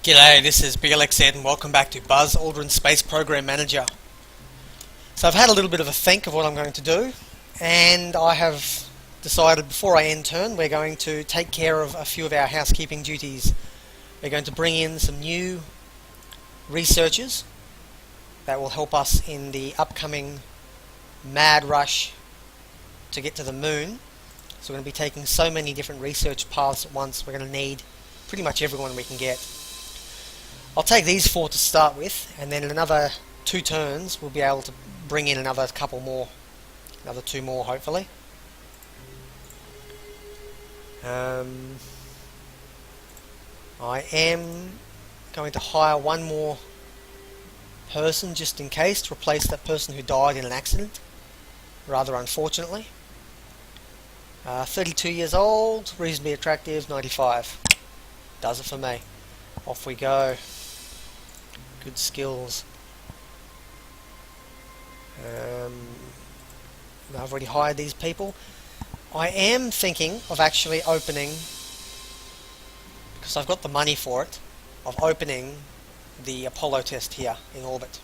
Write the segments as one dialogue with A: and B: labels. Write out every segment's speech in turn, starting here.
A: G'day, this is Blxz and welcome back to Aldrin Space Program Manager. So I've had a little bit of a think of what I'm going to do, and I have decided before I end turn we're going to take care of a few of our housekeeping duties. We're going to bring in some new researchers that will help us in the upcoming mad rush to get to the moon. So we're going to be taking so many different research paths at once, we're going to need pretty much everyone we can get. I'll take these 4 to start with, and then in another 2 turns we'll be able to bring in another couple more, another 2 more hopefully. I am going to hire one more person just in case to replace that person who died in an accident, rather unfortunately. 32 years old, reasonably attractive, 95. Does it for me. Off we go. Good skills. I've already hired these people. I am thinking of actually opening, because I've got the money for it, of opening the Apollo test here in orbit.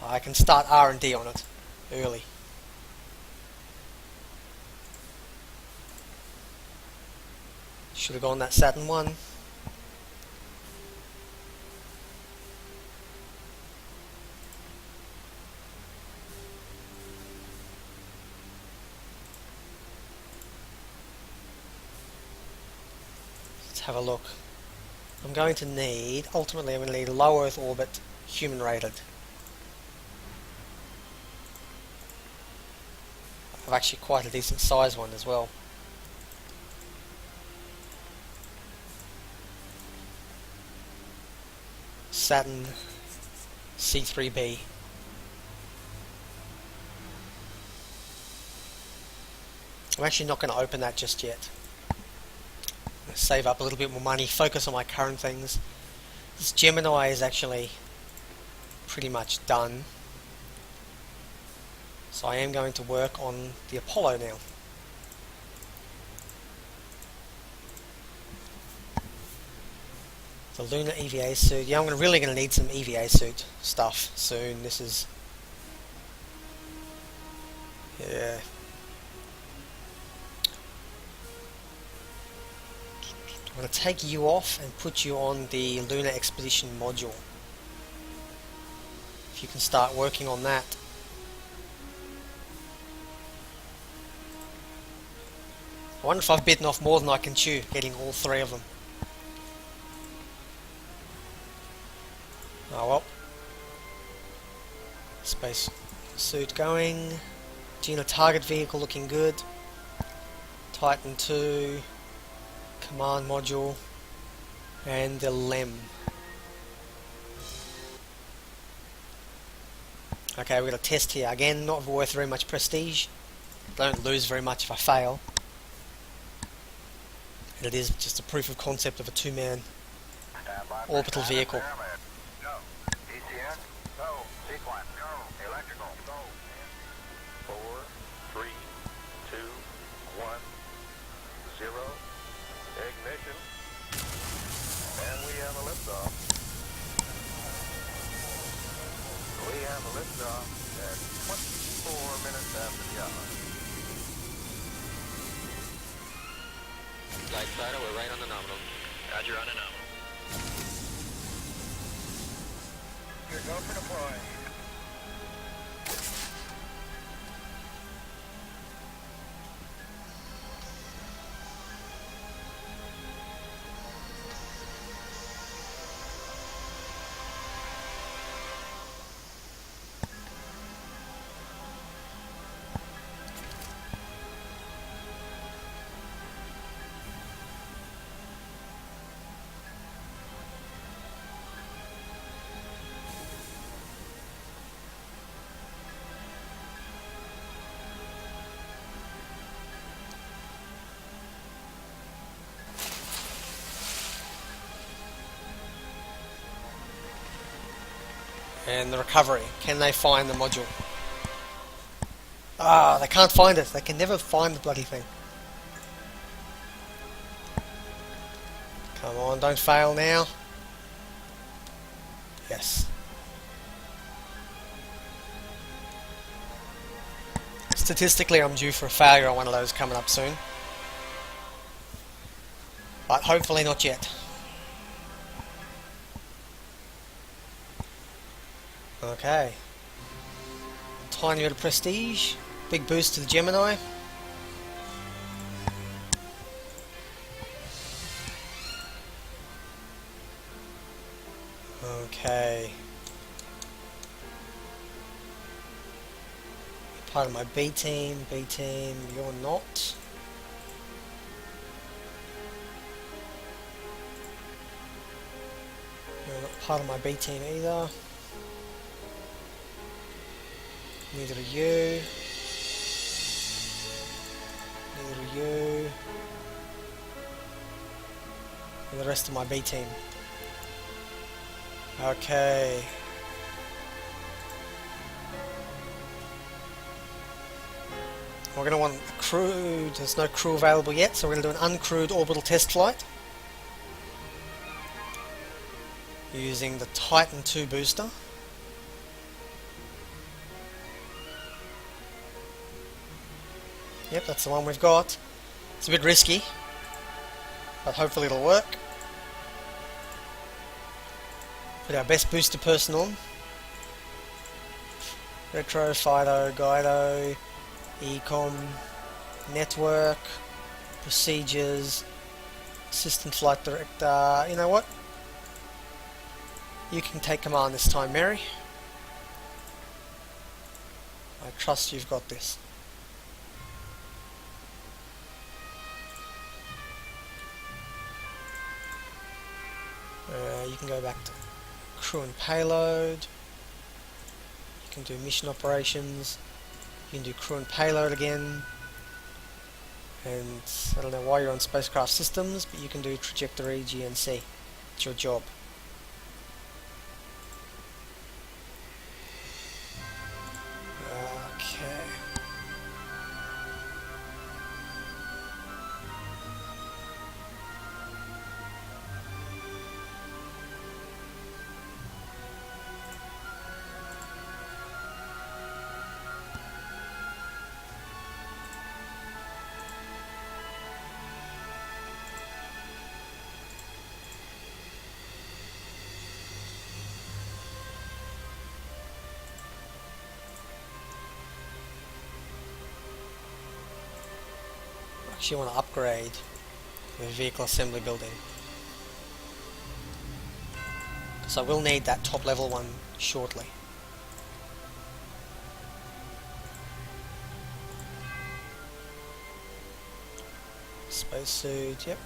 A: I can start R&D on it early. Should have gone that Saturn 1. Have a look. I'm going to need, ultimately I'm going to need a low Earth orbit, human rated. I've actually quite a decent size one as well. Saturn C3b. I'm actually not going to open that just yet. Save up a little bit more money, focus on my current things. This Gemini is actually pretty much done, so I am going to work on the Apollo now. The lunar EVA suit. Yeah, I'm really going to need some EVA suit stuff soon. This is... yeah. I'm going to take you off and put you on the Lunar Expedition module. If you can start working on that. I wonder if I've bitten off more than I can chew, getting all 3 of them. Oh well. Space suit going. Gina target vehicle looking good. Titan 2. Command module, and the LEM. Okay, we've got a test here. Again, not worth very much prestige. Don't lose very much if I fail. And it is just a proof of concept of a 2-man orbital vehicle.
B: Ignition, and we have a liftoff. We have a liftoff at 24 minutes after the hour.
C: Light side, we're right on the nominal.
B: Roger, on the nominal. You're go for deploy.
A: And the recovery. Can they find the module? Ah, they can't find it. They can never find the bloody thing. Come on, don't fail now. Yes. Statistically, I'm due for a failure on one of those coming up soon. But hopefully not yet. Okay. Tiny bit of prestige. Big boost to the Gemini. Okay. Part of my B team. B team, you're not. You're not part of my B team either. Neither are you. Neither are you. And the rest of my B team. Okay. We're going to want a crewed. There's no crew available yet, so we're going to do an uncrewed orbital test flight using the Titan II booster. Yep, that's the one we've got. It's a bit risky, but hopefully it'll work. Put our best booster person on. Retro, Fido, Guido, Ecom, Network, Procedures, Assistant Flight Director. You know what? You can take command this time, Mary. I trust you've got this. You can go back to crew and payload. You can do mission operations. You can do crew and payload again. And I don't know why you're on spacecraft systems, but you can do trajectory, GNC. It's your job. Okay. Actually want to upgrade the vehicle assembly building, because I will need that top level one shortly. Spacesuit, yep.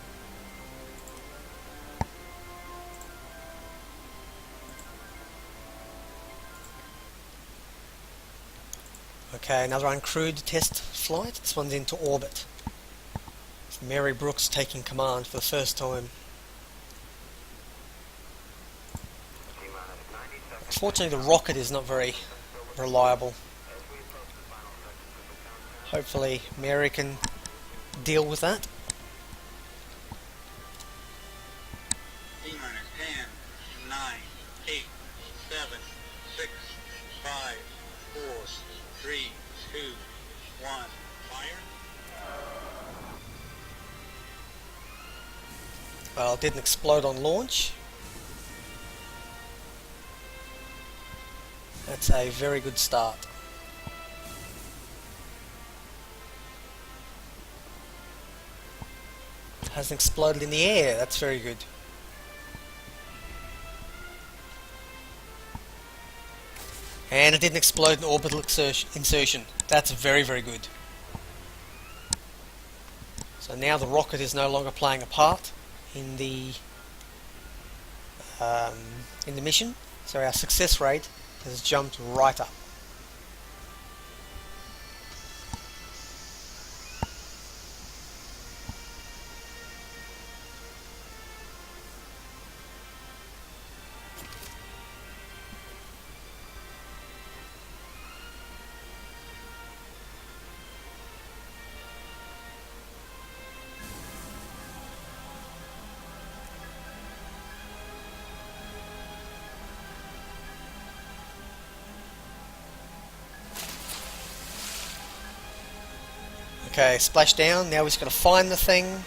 A: Okay, another uncrewed test flight. This one's into orbit. Mary Brooks taking command for the first time. Unfortunately, the rocket is not very reliable. Hopefully, Mary can deal with that.
C: T-minus 10, 9, 8, 7, 6, 5, 4, 3, 2, 1, fire.
A: Well, it didn't explode on launch. That's a very good start. It hasn't exploded in the air. That's very good. And it didn't explode in orbital insertion. That's very, very good. So now the rocket is no longer playing a part in the mission, so our success rate has jumped right up. Okay, splash down. Now we've just got to find the thing.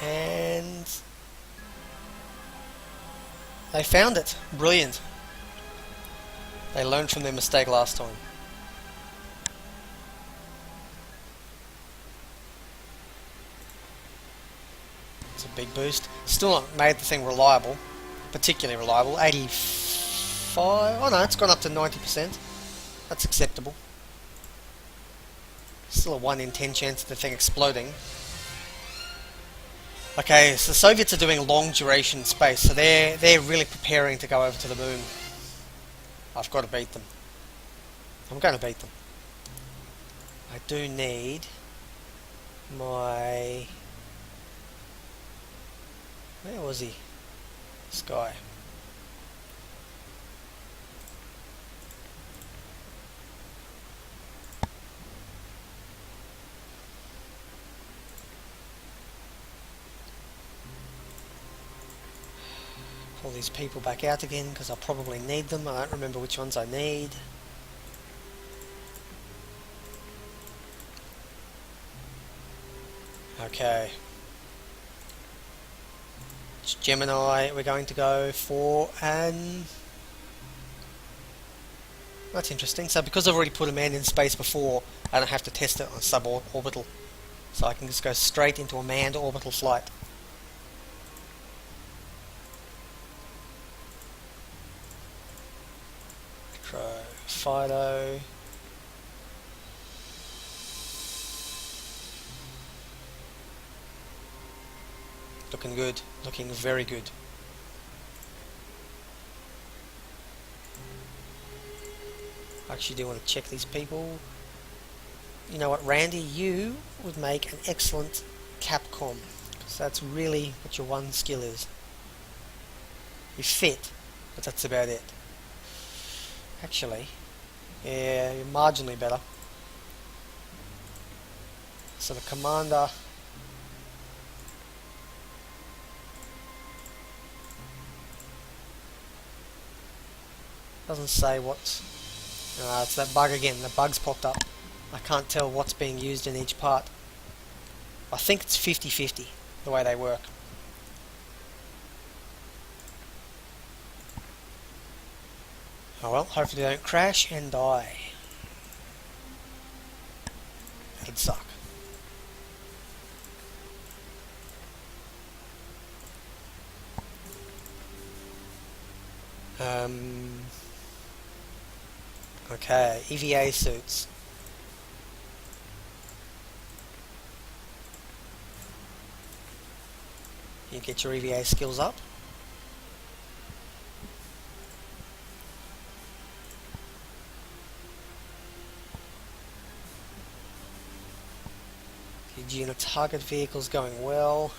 A: And they found it. Brilliant. They learned from their mistake last time. It's a big boost. Still not made the thing reliable. Particularly reliable. 85... Oh no, it's gone up to 90%. That's acceptable. Still a 1 in 10 chance of the thing exploding. Okay, so the Soviets are doing long duration space, so they're really preparing to go over to the moon. I've got to beat them. I'm going to beat them. I do need my... Where was he? This guy. Pull these people back out again because I'll probably need them. I don't remember which ones I need. Okay. It's Gemini we're going to go for, and that's interesting. So because I've already put a man in space before, I don't have to test it on suborbital. So I can just go straight into a manned orbital flight. Fido. Looking good, looking very good. I actually do want to check these people. You know what, Randy, you would make an excellent Capcom, because that's really what your one skill is. You fit, but that's about it. Actually, yeah, you're marginally better. So the commander... doesn't say what... it's that bug again, the bug's popped up. I can't tell what's being used in each part. I think it's 50-50, the way they work. Oh well, hopefully they don't crash and die. That'd suck. Okay, EVA suits. You get your EVA skills up. Your unit target vehicle's going well.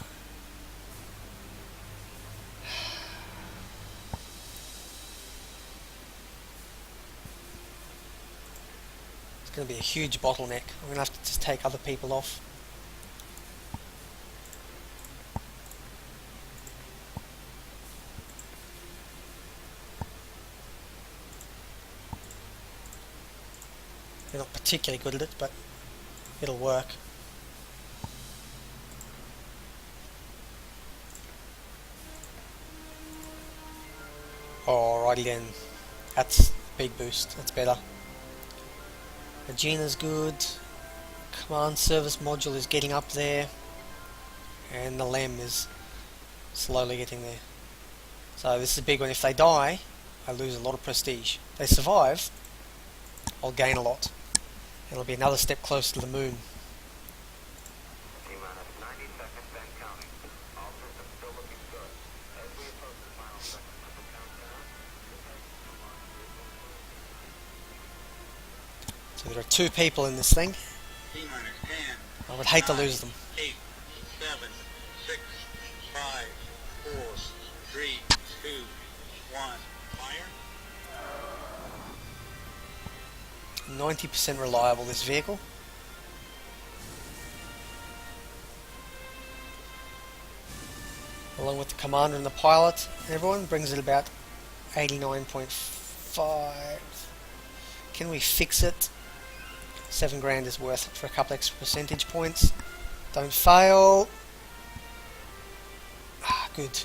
A: It's going to be a huge bottleneck. I'm going to have to just take other people off. They're not particularly good at it, but it'll work. Alrighty then, that's a big boost, that's better. Regina's good, command service module is getting up there, and the LEM is slowly getting there. So this is a big one. If they die, I lose a lot of prestige. If they survive, I'll gain a lot. And it'll be another step closer to the moon.
B: T-minus 90 seconds and counting. All systems still looking good. As we approach the final seconds of the countdown,
A: So there are 2 people in this thing.
C: T-minus 10.
A: I would hate to
C: 9,
A: lose them.
C: 8, 7, 6, 5, 4, 3, 2, 1. Fire.
A: 90% reliable, this vehicle. Along with the commander and the pilot, everyone brings it about 89.5. Can we fix it? 7 grand is worth it for a couple extra percentage points. Don't fail. Ah, good.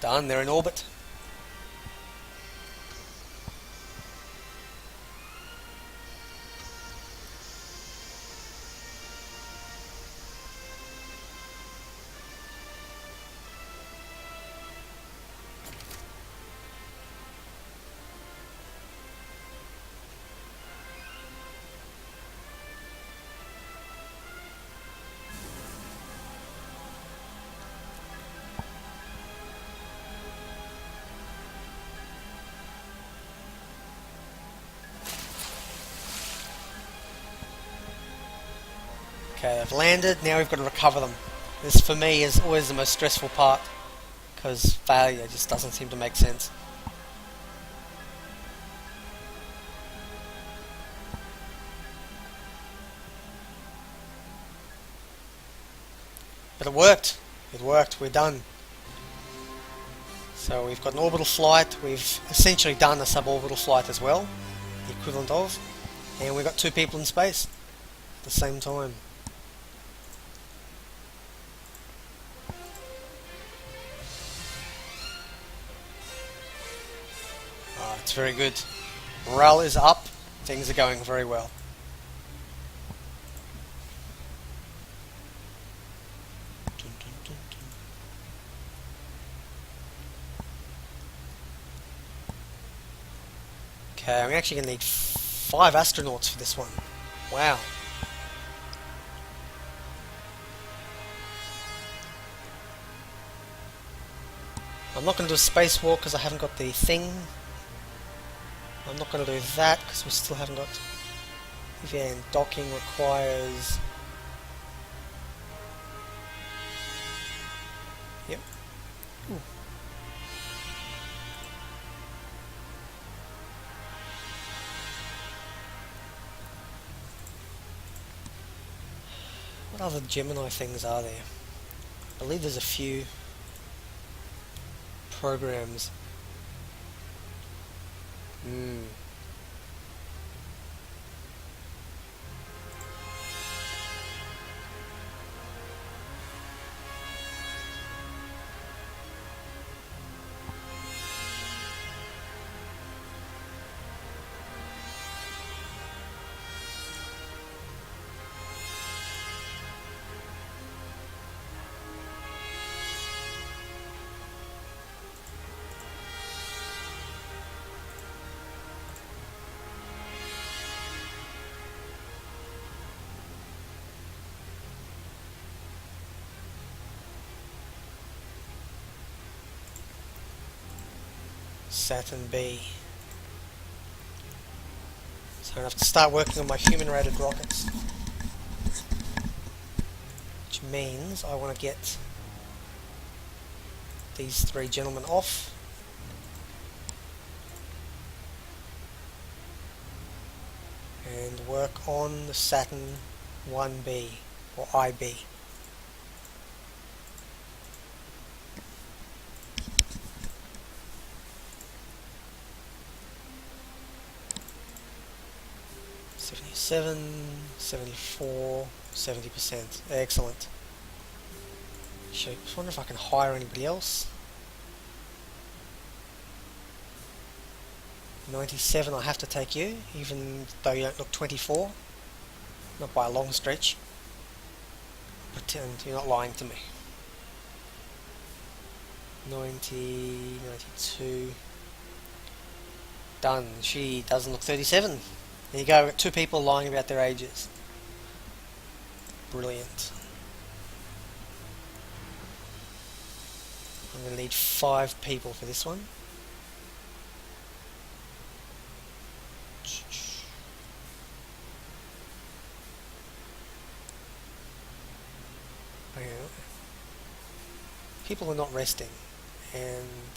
A: Done, they're in orbit. Okay, they've landed, now we've got to recover them. This for me is always the most stressful part, because failure just doesn't seem to make sense. But it worked, we're done. So we've got an orbital flight, we've essentially done a suborbital flight as well, the equivalent of, and we've got 2 people in space at the same time. It's very good. Morale is up, things are going very well. Okay, I'm actually going to need 5 astronauts for this one. Wow. I'm not going to do a spacewalk because I haven't got the thing. I'm not going to do that because we still haven't got... Yeah, and docking requires... Yep. Ooh. What other Gemini things are there? I believe there's a few programs. Saturn B. So I have to start working on my human-rated rockets. Which means I want to get these 3 gentlemen off. And work on the Saturn 1B, or IB. 77, 74, 70%. Excellent. I wonder if I can hire anybody else. 97, I have to take you, even though you don't look 24. Not by a long stretch. Pretend you're not lying to me. 90, 92. Done. She doesn't look 37. There you go, we've got 2 people lying about their ages. Brilliant. I'm going to need 5 people for this one. people are not resting. And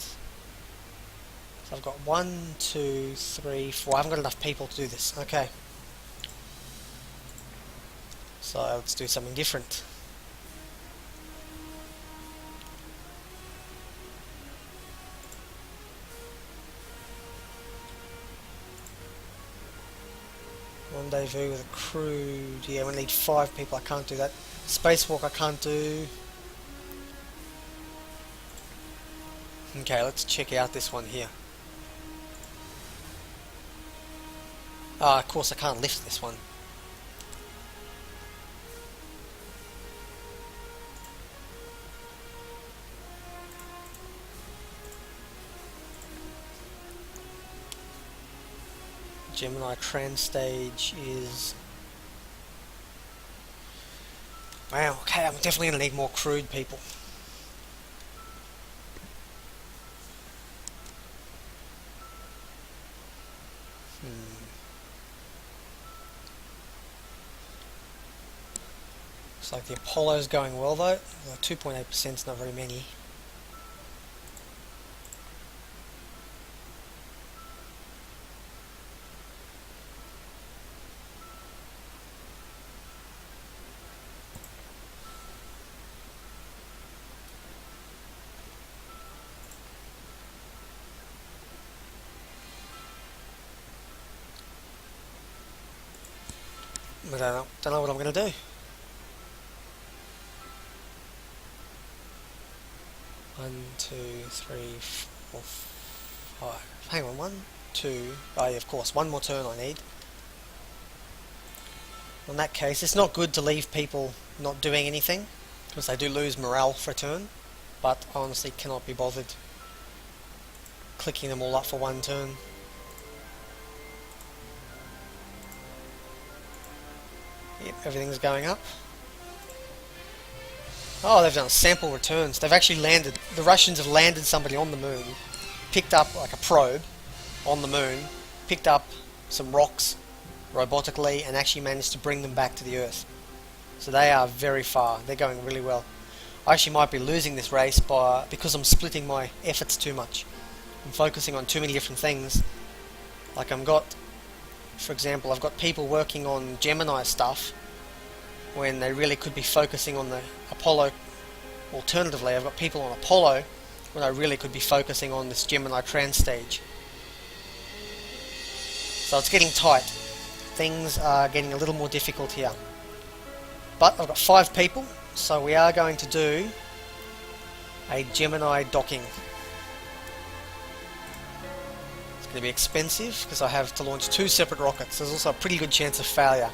A: so I've got 1, 2, 3, 4. I haven't got enough people to do this. Okay. So let's do something different. Rendezvous with a crew. Yeah, we need 5 people. I can't do that. Spacewalk I can't do. Okay, let's check out this one here. Ah, of course I can't lift this one. Gemini trans stage is... Wow, okay, I'm definitely going to need more crewed people. Looks like the Apollo's going well though. 2.8% is not very many. I don't know what I'm going to do. One, 2, 3, 4, 5. Hang on, 1, 2. Oh yeah, of course, one more turn I need. In that case, it's not good to leave people not doing anything, because they do lose morale for a turn, but I honestly cannot be bothered clicking them all up for one turn. Yep, everything's going up. Oh, they've done sample returns. They've actually landed, the Russians have landed somebody on the moon, picked up like a probe on the moon, picked up some rocks robotically and actually managed to bring them back to the Earth. So they are very far. They're going really well. I actually might be losing this race because I'm splitting my efforts too much. I'm focusing on too many different things. Like for example, I've got people working on Gemini stuff when they really could be focusing on the Apollo. Alternatively, I've got people on Apollo when I really could be focusing on this Gemini trans stage. So it's getting tight. Things are getting a little more difficult here. But I've got 5 people, so we are going to do a Gemini docking. It's going to be expensive because I have to launch 2 separate rockets. There's also a pretty good chance of failure.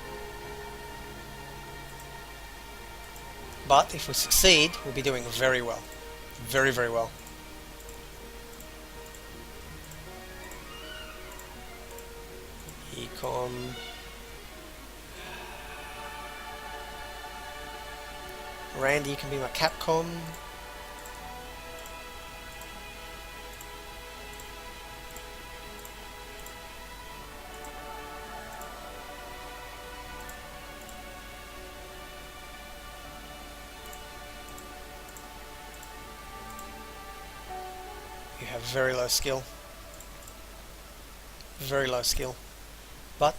A: But if we succeed, we'll be doing very well. Very, very well. Ecom. Randy, you can be my Capcom. You have very low skill. Very low skill. But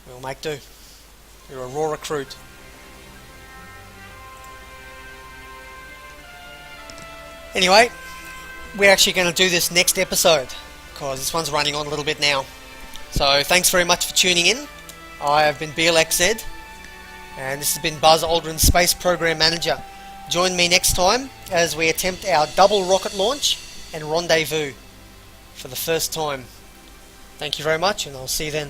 A: we'll make do. You're a raw recruit. Anyway, we're actually going to do this next episode because this one's running on a little bit now. So thanks very much for tuning in. I have been Blxz and this has been Buzz Aldrin, Space Program Manager. Join me next time as we attempt our double rocket launch and rendezvous for the first time. Thank you very much and I'll see you then.